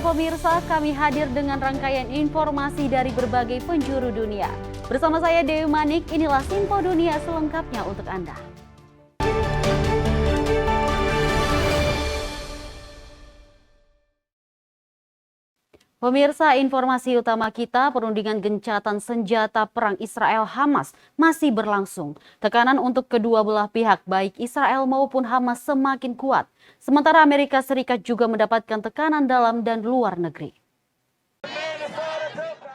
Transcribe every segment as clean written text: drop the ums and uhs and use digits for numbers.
pemirsa, kami hadir dengan rangkaian informasi dari berbagai penjuru dunia. Bersama saya Dewi Manik, inilah Simpo Dunia selengkapnya untuk Anda. Pemirsa, informasi utama kita, perundingan gencatan senjata perang Israel-Hamas masih berlangsung. Tekanan untuk kedua belah pihak, baik Israel maupun Hamas, semakin kuat. Sementara Amerika Serikat juga mendapatkan tekanan dalam dan luar negeri.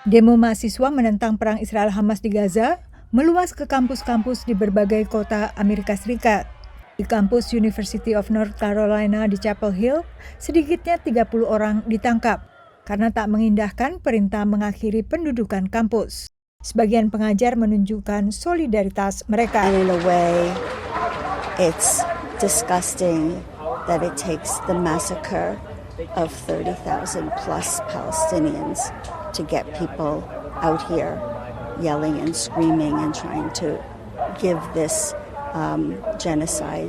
Demo mahasiswa menentang perang Israel-Hamas di Gaza meluas ke kampus-kampus di berbagai kota Amerika Serikat. Di kampus University of North Carolina di Chapel Hill, sedikitnya 30 orang ditangkap karena tak mengindahkan perintah mengakhiri pendudukan kampus. Sebagian pengajar menunjukkan solidaritas mereka. And in a way, it's disgusting that it takes the massacre of 30,000 plus Palestinians to get people out here yelling and screaming and trying to give this genocide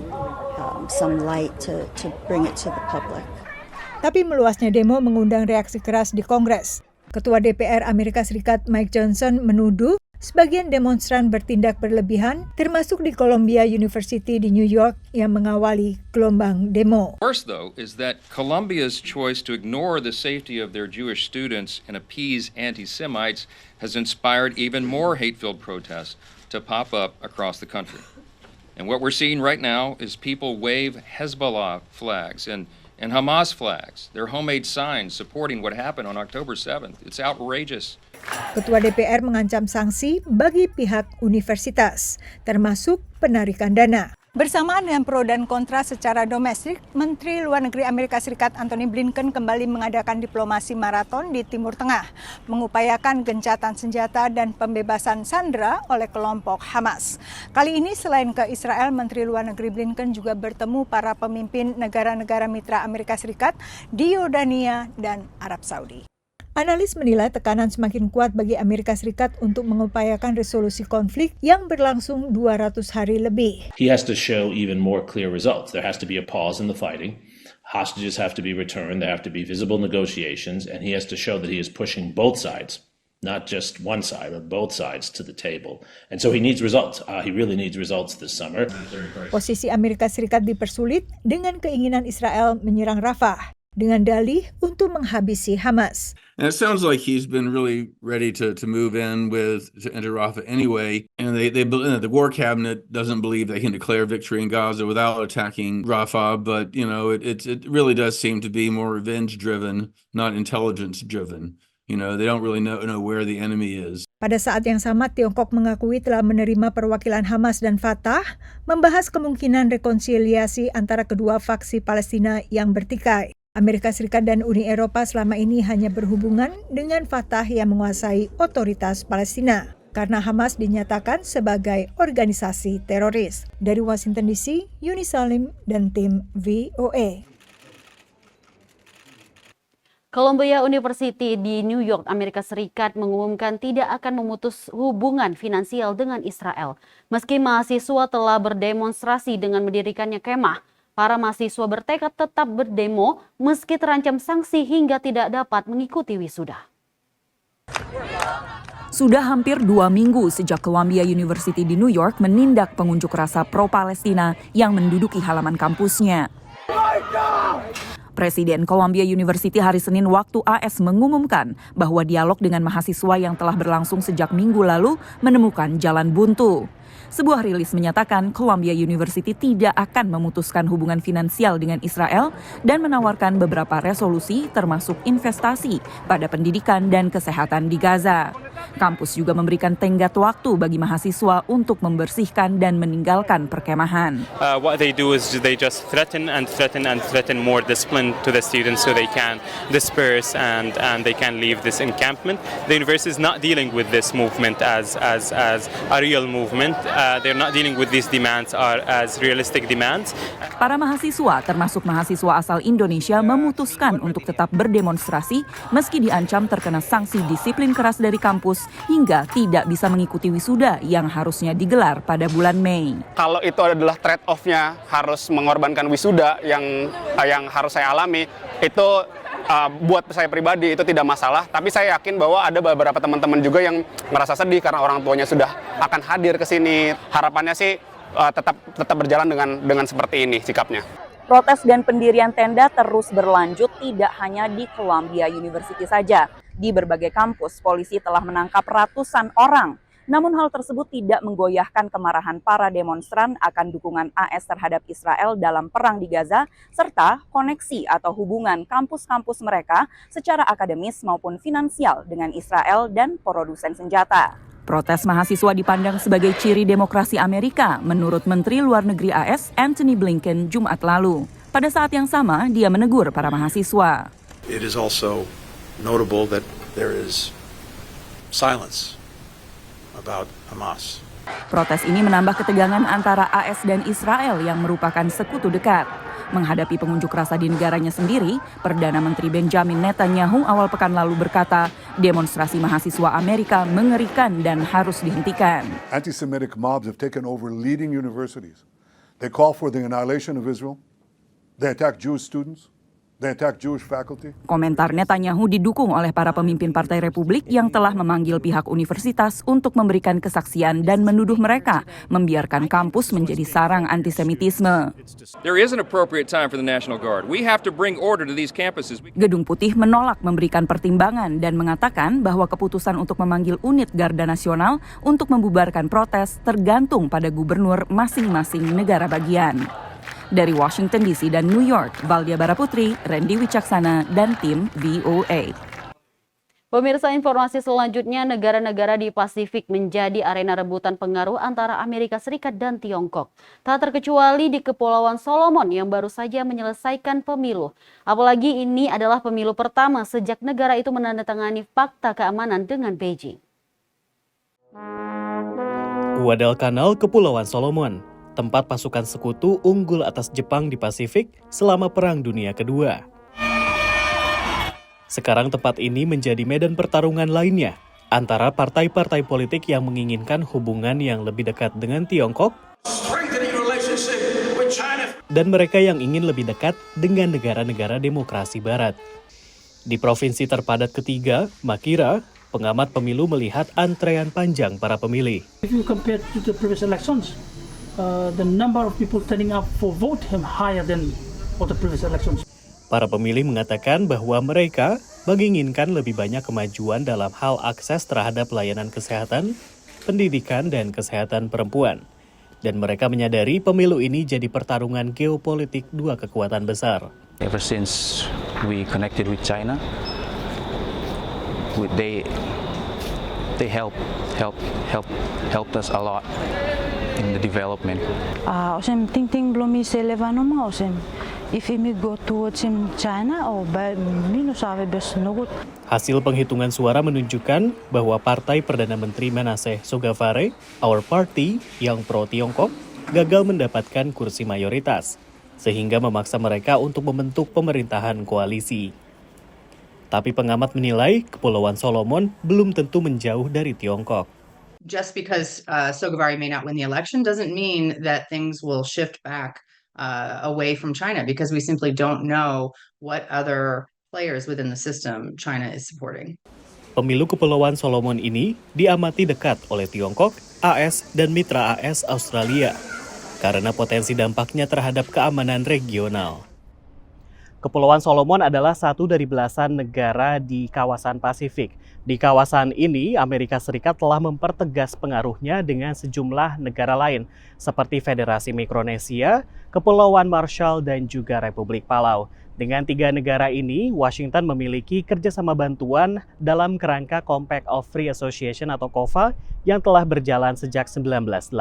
some light to bring it to the public. Tapi meluasnya demo mengundang reaksi keras di Kongres. Ketua DPR Amerika Serikat Mike Johnson menuduh sebagian demonstran bertindak berlebihan, termasuk di Columbia University di New York yang mengawali gelombang demo. Worse, though, is that Columbia's choice to ignore the safety of their Jewish students and appease anti-Semites has inspired even more hate-filled protests to pop up across the country. And what we're seeing right now is people wave Hezbollah flags and Hamas flags, their homemade signs supporting what happened on October 7th. It's outrageous. Ketua DPR mengancam sanksi bagi pihak universitas, termasuk penarikan dana. Bersamaan dengan pro dan kontra secara domestik, Menteri Luar Negeri Amerika Serikat Antony Blinken kembali mengadakan diplomasi maraton di Timur Tengah, mengupayakan gencatan senjata dan pembebasan sandera oleh kelompok Hamas. Kali ini selain ke Israel, Menteri Luar Negeri Blinken juga bertemu para pemimpin negara-negara mitra Amerika Serikat di Yordania dan Arab Saudi. Analis menilai tekanan semakin kuat bagi Amerika Serikat untuk mengupayakan resolusi konflik yang berlangsung 200 hari lebih. He has to show even more clear results. There has to be a pause in the fighting. Hostages have to be returned. There have to be visible negotiations. And he has to show that he is pushing both sides, not just one side, but both sides to the table. And so he needs results. He really needs results this summer. Posisi Amerika Serikat dipersulit dengan keinginan Israel menyerang Rafah dengan dalih untuk menghabisi Hamas. And it sounds like he's been really ready to move in to enter Rafah anyway. And the war cabinet doesn't believe they can declare victory in Gaza without attacking Rafah. But, you know, it really does seem to be more revenge-driven, not intelligence-driven. You know, they don't really know where the enemy is. Pada saat yang sama, Tiongkok mengakui telah menerima perwakilan Hamas dan Fatah membahas kemungkinan rekonsiliasi antara kedua faksi Palestina yang bertikai. Amerika Serikat dan Uni Eropa selama ini hanya berhubungan dengan Fatah yang menguasai otoritas Palestina karena Hamas dinyatakan sebagai organisasi teroris. Dari Washington DC, Yuni Salim dan tim VOA. Columbia University di New York, Amerika Serikat mengumumkan tidak akan memutus hubungan finansial dengan Israel. Meski mahasiswa telah berdemonstrasi dengan mendirikannya kemah, para mahasiswa bertekad tetap berdemo meski terancam sanksi hingga tidak dapat mengikuti wisuda. Sudah hampir 2 minggu sejak Columbia University di New York menindak pengunjuk rasa pro-Palestina yang menduduki halaman kampusnya. Presiden Columbia University hari Senin waktu AS mengumumkan bahwa dialog dengan mahasiswa yang telah berlangsung sejak minggu lalu menemukan jalan buntu. Sebuah rilis menyatakan Columbia University tidak akan memutuskan hubungan finansial dengan Israel dan menawarkan beberapa resolusi termasuk investasi pada pendidikan dan kesehatan di Gaza. Kampus juga memberikan tenggat waktu bagi mahasiswa untuk membersihkan dan meninggalkan perkemahan. What they do is they just threaten more discipline to the students so they can disperse and they can leave this encampment. The university is not dealing with this movement as a real movement. They're not dealing with these demands as realistic demands. Para mahasiswa, termasuk mahasiswa asal Indonesia, memutuskan untuk tetap berdemonstrasi meski diancam terkena sanksi disiplin keras dari kampus hingga tidak bisa mengikuti wisuda yang harusnya digelar pada bulan Mei. Kalau itu adalah trade-off-nya harus mengorbankan wisuda yang harus saya alami, itu buat saya pribadi itu tidak masalah, tapi saya yakin bahwa ada beberapa teman-teman juga yang merasa sedih karena orang tuanya sudah akan hadir ke sini. Harapannya sih tetap berjalan dengan seperti ini sikapnya. Protes dan pendirian tenda terus berlanjut tidak hanya di Columbia University saja. Di berbagai kampus, polisi telah menangkap ratusan orang. Namun hal tersebut tidak menggoyahkan kemarahan para demonstran akan dukungan AS terhadap Israel dalam perang di Gaza, serta koneksi atau hubungan kampus-kampus mereka secara akademis maupun finansial dengan Israel dan produsen senjata. Protes mahasiswa dipandang sebagai ciri demokrasi Amerika, menurut Menteri Luar Negeri AS Antony Blinken Jumat lalu. Pada saat yang sama, dia menegur para mahasiswa. It is also notable that there is silence about Hamas. Protes ini menambah ketegangan antara AS dan Israel yang merupakan sekutu dekat. Menghadapi pengunjuk rasa di negaranya sendiri, Perdana Menteri Benjamin Netanyahu awal pekan lalu berkata, demonstrasi mahasiswa Amerika mengerikan dan harus dihentikan. Anti-Semitic mobs have taken over leading universities. They call for the annihilation of Israel. They attack Jewish students. They attack Jewish faculty. Komentar Netanyahu didukung oleh para pemimpin Partai Republik yang telah memanggil pihak universitas untuk memberikan kesaksian dan menuduh mereka membiarkan kampus menjadi sarang antisemitisme. There is an appropriate time for the National Guard. We have to bring order to these campuses. Gedung Putih menolak memberikan pertimbangan dan mengatakan bahwa keputusan untuk memanggil unit Garda Nasional untuk membubarkan protes tergantung pada gubernur masing-masing negara bagian. Dari Washington DC dan New York, Valdia Baraputri, Randy Wicaksana, dan tim VOA. Pemirsa, informasi selanjutnya, negara-negara di Pasifik menjadi arena rebutan pengaruh antara Amerika Serikat dan Tiongkok. Tak terkecuali di Kepulauan Solomon yang baru saja menyelesaikan pemilu. Apalagi ini adalah pemilu pertama sejak negara itu menandatangani fakta keamanan dengan Beijing. Guadalcanal, Kepulauan Solomon, tempat pasukan sekutu unggul atas Jepang di Pasifik selama Perang Dunia Kedua. Sekarang tempat ini menjadi medan pertarungan lainnya antara partai-partai politik yang menginginkan hubungan yang lebih dekat dengan Tiongkok dan mereka yang ingin lebih dekat dengan negara-negara demokrasi barat. Di provinsi terpadat ketiga, Makira, pengamat pemilu melihat antrean panjang para pemilih. If you compare to the previous elections, the number of people turning up for vote him higher than for the previous elections. Para pemilih mengatakan bahwa mereka menginginkan lebih banyak kemajuan dalam hal akses terhadap layanan kesehatan, pendidikan, dan kesehatan perempuan. Dan mereka menyadari pemilu ini jadi pertarungan geopolitik dua kekuatan besar. Ever since we connected with China, they helped us a lot in the development. Osem ting belum bisa levan oma osem. If we go towards China or minus ave bes nogut. Hasil penghitungan suara menunjukkan bahwa Partai Perdana Menteri Manasseh Sogavare, Our Party, yang pro-Tiongkok, gagal mendapatkan kursi mayoritas, sehingga memaksa mereka untuk membentuk pemerintahan koalisi. Tapi pengamat menilai Kepulauan Solomon belum tentu menjauh dari Tiongkok. Just because Sogavare may not win the election doesn't mean that things will shift back away from China, because we simply don't know what other players within the system China is supporting. Pemilu Kepulauan Solomon ini diamati dekat oleh Tiongkok, AS, dan mitra AS Australia karena potensi dampaknya terhadap keamanan regional. Kepulauan Solomon adalah satu dari belasan negara di kawasan Pasifik. Di kawasan ini, Amerika Serikat telah mempertegas pengaruhnya dengan sejumlah negara lain, seperti Federasi Mikronesia, Kepulauan Marshall, dan juga Republik Palau. Dengan tiga negara ini, Washington memiliki kerjasama bantuan dalam kerangka Compact of Free Association atau COFA yang telah berjalan sejak 1986.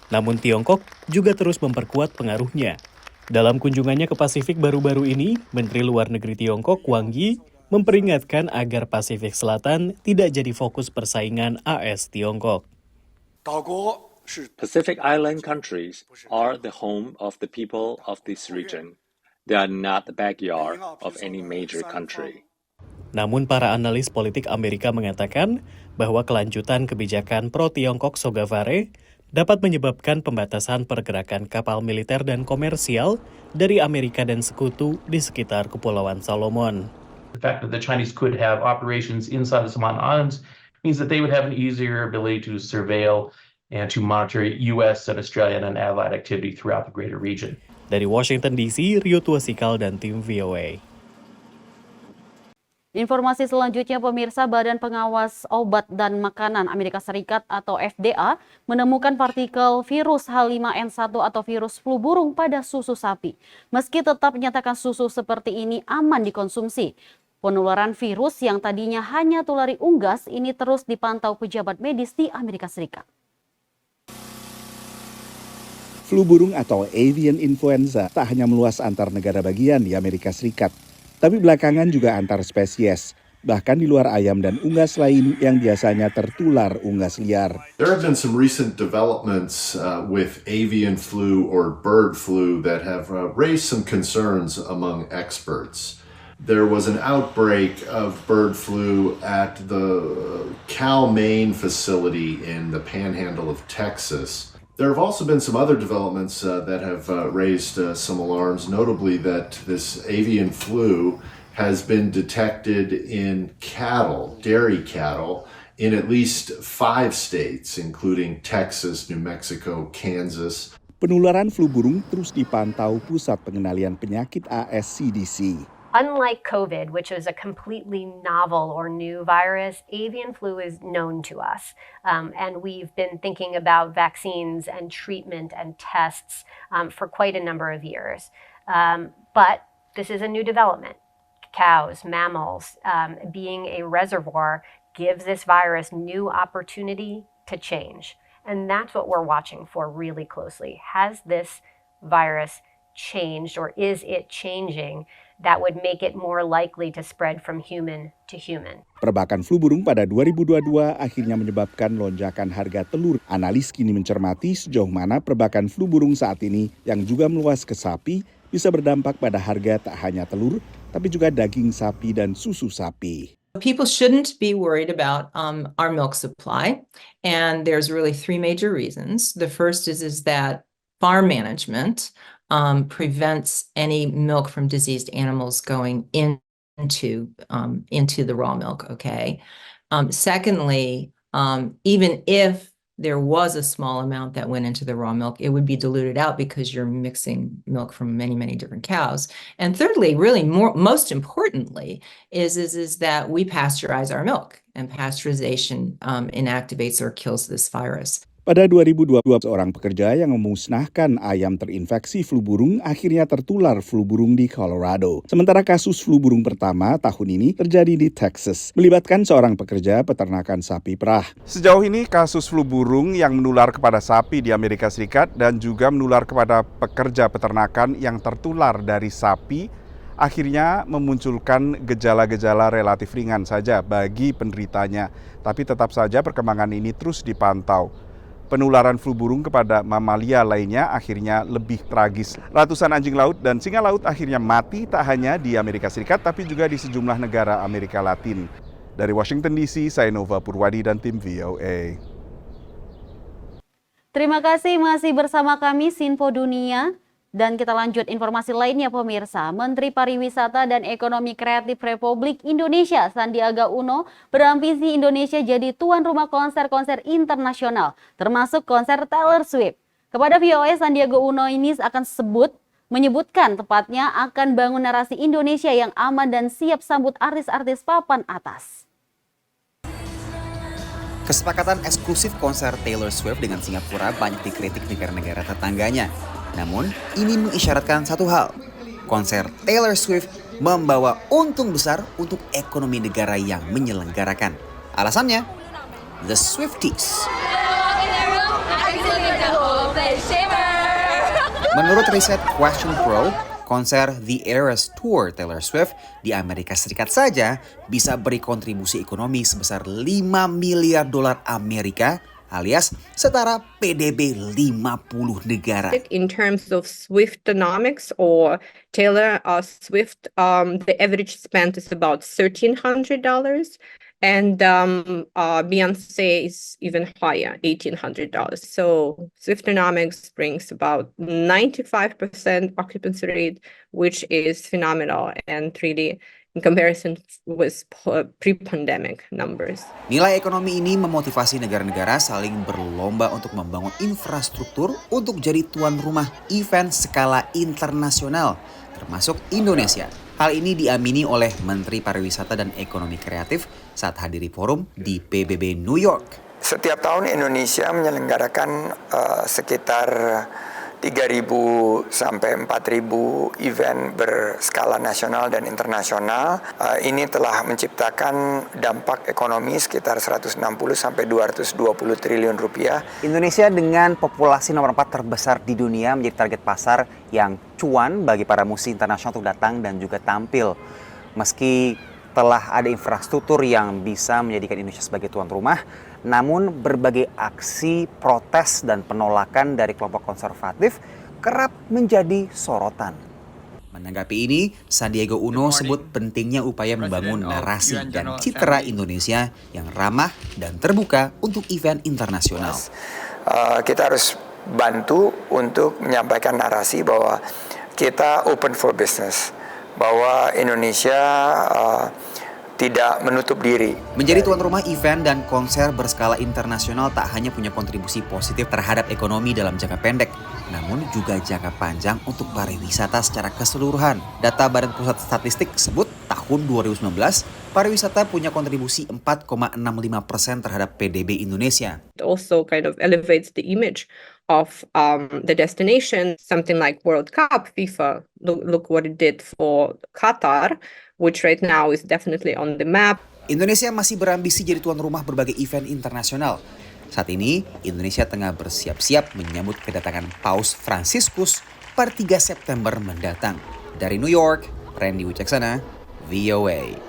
Namun Tiongkok juga terus memperkuat pengaruhnya. Dalam kunjungannya ke Pasifik baru-baru ini, Menteri Luar Negeri Tiongkok Wang Yi memperingatkan agar Pasifik Selatan tidak jadi fokus persaingan AS Tiongkok. Pacific Island countries are the home of the people of this region. They are not the backyard of any major country. Namun para analis politik Amerika mengatakan bahwa kelanjutan kebijakan pro-Tiongkok Sogavare dapat menyebabkan pembatasan pergerakan kapal militer dan komersial dari Amerika dan sekutu di sekitar Kepulauan Solomon. The fact that the Chinese could have operations inside the Solomon Islands means that they would have an easier ability to surveil and to monitor U.S. and Australian and allied activity throughout the greater region. Dari Washington DC, Rio Tuasikal dan tim VOA. Informasi selanjutnya, pemirsa, Badan Pengawas Obat dan Makanan Amerika Serikat atau FDA menemukan partikel virus H5N1 atau virus flu burung pada susu sapi. Meski tetap menyatakan susu seperti ini aman dikonsumsi, penularan virus yang tadinya hanya tulari unggas ini terus dipantau pejabat medis di Amerika Serikat. Flu burung atau avian influenza tak hanya meluas antar negara bagian di Amerika Serikat, tapi belakangan juga antar spesies, bahkan di luar ayam dan unggas lain yang biasanya tertular unggas liar. There have been some recent developments with avian flu or bird flu that have raised some concerns among experts. There was an outbreak of bird flu at the Cal-Maine facility in the panhandle of Texas. There have also been some other developments that have raised some alarms, notably that this avian flu has been detected in cattle, dairy cattle, in at least 5 states, including Texas, New Mexico, Kansas. Penularan flu burung terus dipantau Pusat Pengendalian Penyakit AS CDC. Unlike COVID, which is a completely novel or new virus, avian flu is known to us. And we've been thinking about vaccines and treatment and tests for quite a number of years. But this is a new development. Cows, mammals, being a reservoir gives this virus new opportunity to change. And that's what we're watching for really closely. Has this virus changed, or is it changing? That would make it more likely to spread from human to human. Perbakan flu burung pada 2022 akhirnya menyebabkan lonjakan harga telur. Analis kini mencermati sejauh mana perbakan flu burung saat ini yang juga meluas ke sapi bisa berdampak pada harga tak hanya telur, tapi juga daging sapi dan susu sapi. People shouldn't be worried about our milk supply, and there's really 3 major reasons. The first is that farm management prevents any milk from diseased animals going into the raw milk, okay? Secondly, even if there was a small amount that went into the raw milk, it would be diluted out because you're mixing milk from many, many different cows. And thirdly, really most importantly, is that we pasteurize our milk, and pasteurization inactivates or kills this virus. Pada 2022, seorang pekerja yang memusnahkan ayam terinfeksi flu burung akhirnya tertular flu burung di Colorado. Sementara kasus flu burung pertama tahun ini terjadi di Texas, melibatkan seorang pekerja peternakan sapi perah. Sejauh ini kasus flu burung yang menular kepada sapi di Amerika Serikat dan juga menular kepada pekerja peternakan yang tertular dari sapi akhirnya memunculkan gejala-gejala relatif ringan saja bagi penderitanya. Tapi tetap saja perkembangan ini terus dipantau. Penularan flu burung kepada mamalia lainnya akhirnya lebih tragis. Ratusan anjing laut dan singa laut akhirnya mati tak hanya di Amerika Serikat tapi juga di sejumlah negara Amerika Latin. Dari Washington DC, saya Nova Purwadi dan tim VOA. Terima kasih masih bersama kami Sinfo Dunia. Dan kita lanjut informasi lainnya, pemirsa. Menteri Pariwisata dan Ekonomi Kreatif Republik Indonesia Sandiaga Uno berambisi Indonesia jadi tuan rumah konser-konser internasional, termasuk konser Taylor Swift. Kepada VOA, Sandiaga Uno ini akan menyebutkan tepatnya akan bangun narasi Indonesia yang aman dan siap sambut artis-artis papan atas. Kesepakatan eksklusif konser Taylor Swift dengan Singapura banyak dikritik negara-negara tetangganya. Namun, ini mengisyaratkan satu hal. Konser Taylor Swift membawa untung besar untuk ekonomi negara yang menyelenggarakan. Alasannya, The Swifties. Menurut riset Question Pro, konser The Eras Tour Taylor Swift di Amerika Serikat saja bisa beri kontribusi ekonomi sebesar $5 miliar Amerika, alias setara PDB 50 negara. In terms of Swiftonomics or Taylor Swift, the average spend is about $1,300. And Beyonce is even higher, $1,800. So Swiftonomics brings about 95% occupancy rate, which is phenomenal and really in comparison with pre-pandemic numbers. Nilai ekonomi ini memotivasi negara-negara saling berlomba untuk membangun infrastruktur untuk jadi tuan rumah event skala internasional, termasuk Indonesia. Hal ini diamini oleh Menteri Pariwisata dan Ekonomi Kreatif saat hadiri forum di PBB New York. Setiap tahun Indonesia menyelenggarakan sekitar 3.000 sampai 4.000 event berskala nasional dan internasional. Ini telah menciptakan dampak ekonomi sekitar 160 sampai 220 triliun rupiah. Indonesia dengan populasi nomor 4 terbesar di dunia menjadi target pasar yang cuan bagi para musisi internasional untuk datang dan juga tampil. Meski telah ada infrastruktur yang bisa menjadikan Indonesia sebagai tuan rumah, namun berbagai aksi protes dan penolakan dari kelompok konservatif kerap menjadi sorotan. Menanggapi ini, Sandiaga Uno sebut pentingnya upaya membangun narasi dan citra Indonesia yang ramah dan terbuka untuk event internasional. Kita harus bantu untuk menyampaikan narasi bahwa kita open for business, bahwa Indonesia tidak menutup diri. Menjadi tuan rumah event dan konser berskala internasional tak hanya punya kontribusi positif terhadap ekonomi dalam jangka pendek, namun juga jangka panjang untuk pariwisata secara keseluruhan. Data Badan Pusat Statistik sebut tahun 2019, pariwisata punya kontribusi 4,65% terhadap PDB Indonesia. It also kind of elevates the image of the destination, something like World Cup, FIFA. Look what it did for Qatar, which right now is definitely on the map. Indonesia masih berambisi jadi tuan rumah berbagai event internasional. Saat ini, Indonesia tengah bersiap-siap menyambut kedatangan Paus Fransiskus per 3 September mendatang. Dari New York, Randy Wicaksana, VOA.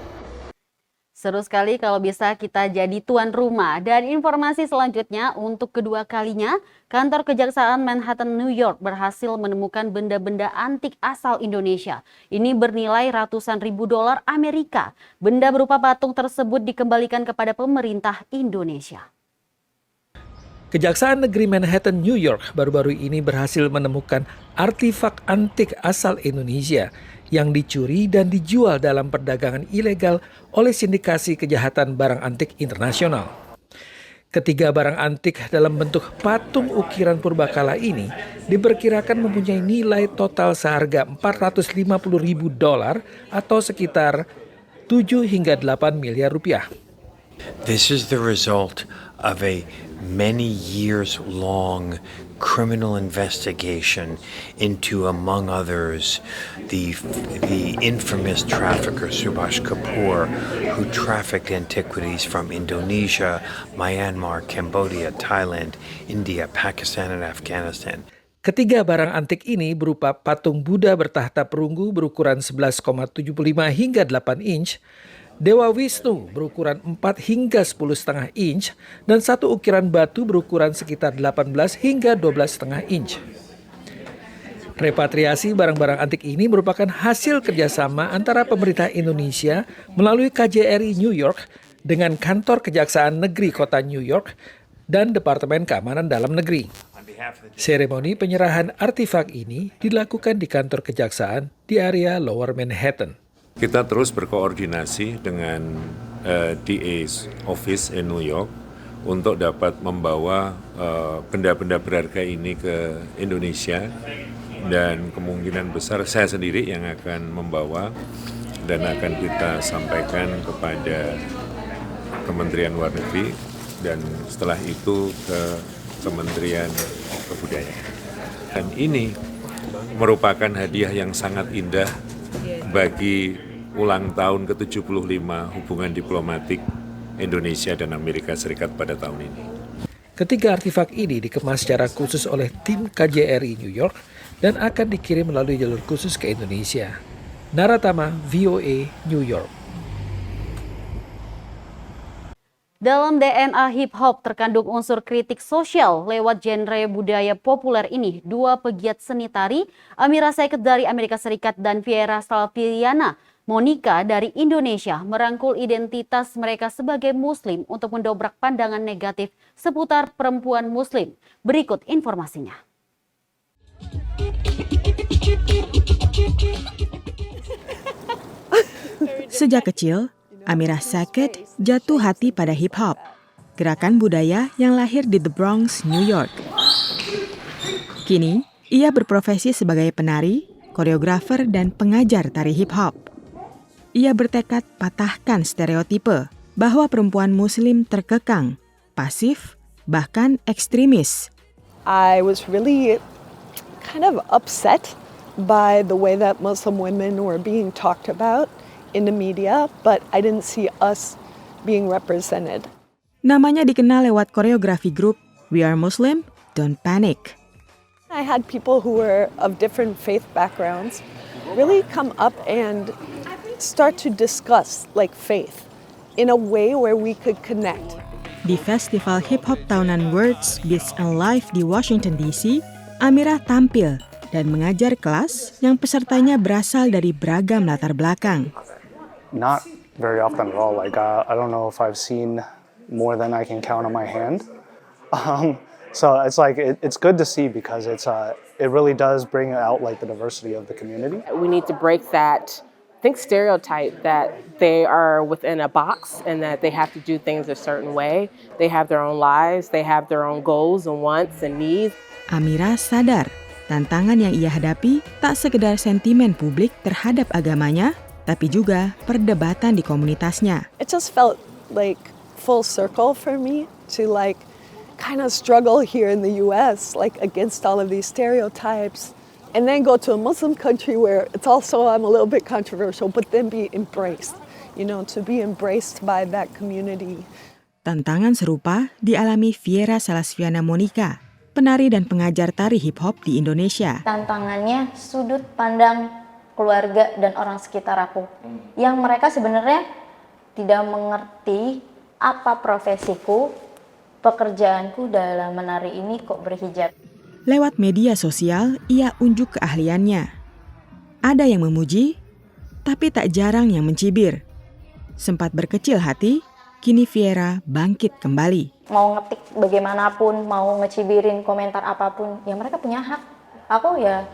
Seru sekali kalau bisa kita jadi tuan rumah. Dan informasi selanjutnya, untuk kedua kalinya, kantor Kejaksaan Manhattan, New York berhasil menemukan benda-benda antik asal Indonesia. Ini bernilai ratusan ribu dolar Amerika. Benda berupa patung tersebut dikembalikan kepada pemerintah Indonesia. Kejaksaan Negeri Manhattan, New York baru-baru ini berhasil menemukan artefak antik asal Indonesia yang dicuri dan dijual dalam perdagangan ilegal oleh sindikasi kejahatan barang antik internasional. Ketiga barang antik dalam bentuk patung ukiran purbakala ini diperkirakan mempunyai nilai total seharga $450.000 atau sekitar 7 hingga 8 miliar rupiah. This is the result of a many years long criminal investigation into, among others, the infamous trafficker Subhash Kapoor, who trafficked antiquities from Indonesia, Myanmar, Cambodia, Thailand, India, Pakistan, and Afghanistan. Ketiga barang antik ini berupa patung Buddha bertahta perunggu berukuran 11,75 hingga 8 inch, Dewa Wisnu berukuran 4 hingga 10,5 inch, dan satu ukiran batu berukuran sekitar 18 hingga 12,5 inch. Repatriasi barang-barang antik ini merupakan hasil kerjasama antara pemerintah Indonesia melalui KJRI New York dengan kantor Kejaksaan Negeri Kota New York dan Departemen Keamanan Dalam Negeri. Seremoni penyerahan artefak ini dilakukan di kantor kejaksaan di area Lower Manhattan. Kita terus berkoordinasi dengan DA's Office in New York untuk dapat membawa benda-benda berharga ini ke Indonesia, dan kemungkinan besar saya sendiri yang akan membawa dan akan kita sampaikan kepada Kementerian Luar Negeri dan setelah itu ke Kementerian Kebudayaan. Dan ini merupakan hadiah yang sangat indah bagi ulang tahun ke-75 hubungan diplomatik Indonesia dan Amerika Serikat pada tahun ini. Ketiga artefak ini dikemas secara khusus oleh tim KJRI New York dan akan dikirim melalui jalur khusus ke Indonesia. Naratama, VOA, New York. Dalam DNA hip-hop terkandung unsur kritik sosial lewat genre budaya populer ini. Dua pegiat seni tari, Amira Seyket dari Amerika Serikat dan Viera Salviliana Monica dari Indonesia merangkul identitas mereka sebagai Muslim untuk mendobrak pandangan negatif seputar perempuan Muslim. Berikut informasinya. Sejak kecil, Amirah Saket jatuh hati pada hip-hop, gerakan budaya yang lahir di The Bronx, New York. Kini, ia berprofesi sebagai penari, koreografer, dan pengajar tari hip-hop. Ia bertekad patahkan stereotipe bahwa perempuan Muslim terkekang, pasif, bahkan ekstremis. I was really kind of upset by the way that Muslim women were being talked about in the media, but I didn't see us being represented. Namanya dikenal lewat koreografi grup We Are Muslim, Don't Panic. I had people who were of different faith backgrounds really come up and start to discuss like faith in a way where we could connect. Di festival hip-hop tahunan Words, Beats, and Life di Washington DC, Amirah tampil dan mengajar kelas yang pesertanya berasal dari beragam latar belakang. Not very often at all. Like I don't know if I've seen more than I can count on my hand. So it's like it's good to see because it really does bring out like the diversity of the community. We need to break that stereotype that they are within a box and that they have to do things a certain way. They have their own lives, they have their own goals and wants and needs. Amirah sadar tantangan yang ia hadapi tak sekedar sentimen publik terhadap agamanya, tapi juga perdebatan di komunitasnya. It just felt like full circle for me to like kind of struggle here in the US like against all of these stereotypes and then go to a Muslim country where it's also a little bit controversial but then be embraced, to be embraced by that community. Tantangan serupa dialami Viera Salasviana Monica, penari dan pengajar tari hip hop di Indonesia. Tantangannya sudut pandang keluarga dan orang sekitar aku yang mereka sebenarnya tidak mengerti apa profesiku, pekerjaanku dalam menari ini kok berhijab. Lewat media sosial, ia unjuk keahliannya. Ada yang memuji, tapi tak jarang yang mencibir. Sempat berkecil hati, kini Viera bangkit kembali. Mau ngetik bagaimanapun, mau ngecibirin komentar apapun, ya mereka punya hak. Aku ya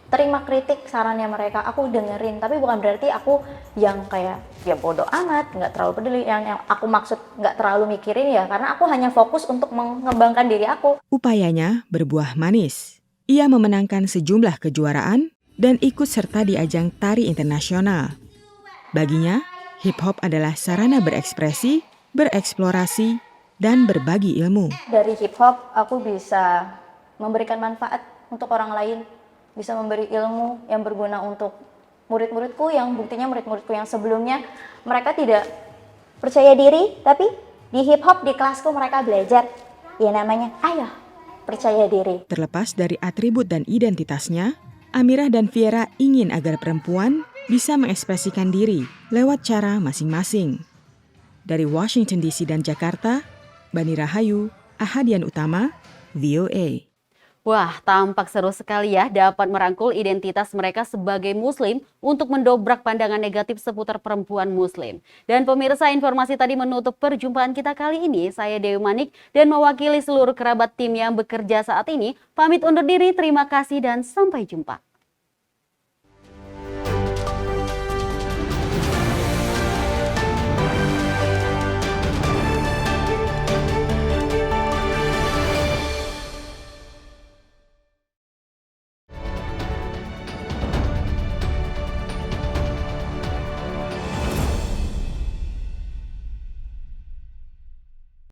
terima kritik sarannya mereka, aku dengerin, tapi bukan berarti aku yang kayak ya bodoh amat, nggak terlalu peduli. Yang aku maksud nggak terlalu mikirin ya, karena aku hanya fokus untuk mengembangkan diri aku. Upayanya berbuah manis. Ia memenangkan sejumlah kejuaraan dan ikut serta di ajang tari internasional. Baginya, hip hop adalah sarana berekspresi, bereksplorasi, dan berbagi ilmu. Dari hip hop aku bisa memberikan manfaat untuk orang lain, bisa memberi ilmu yang berguna untuk murid-muridku yang buktinya murid-muridku yang sebelumnya mereka tidak percaya diri, tapi di hip hop di kelasku mereka belajar ya namanya ayo percaya diri. Terlepas dari atribut dan identitasnya, Amirah dan Viera ingin agar perempuan bisa mengekspresikan diri lewat cara masing-masing. Dari Washington DC dan Jakarta, Bani Rahayu, Ahadian Utama, VOA. Wah, tampak seru sekali ya dapat merangkul identitas mereka sebagai Muslim untuk mendobrak pandangan negatif seputar perempuan Muslim. Dan pemirsa, informasi tadi menutup perjumpaan kita kali ini. Saya Dewi Manik dan mewakili seluruh kerabat tim yang bekerja saat ini, pamit undur diri, terima kasih dan sampai jumpa.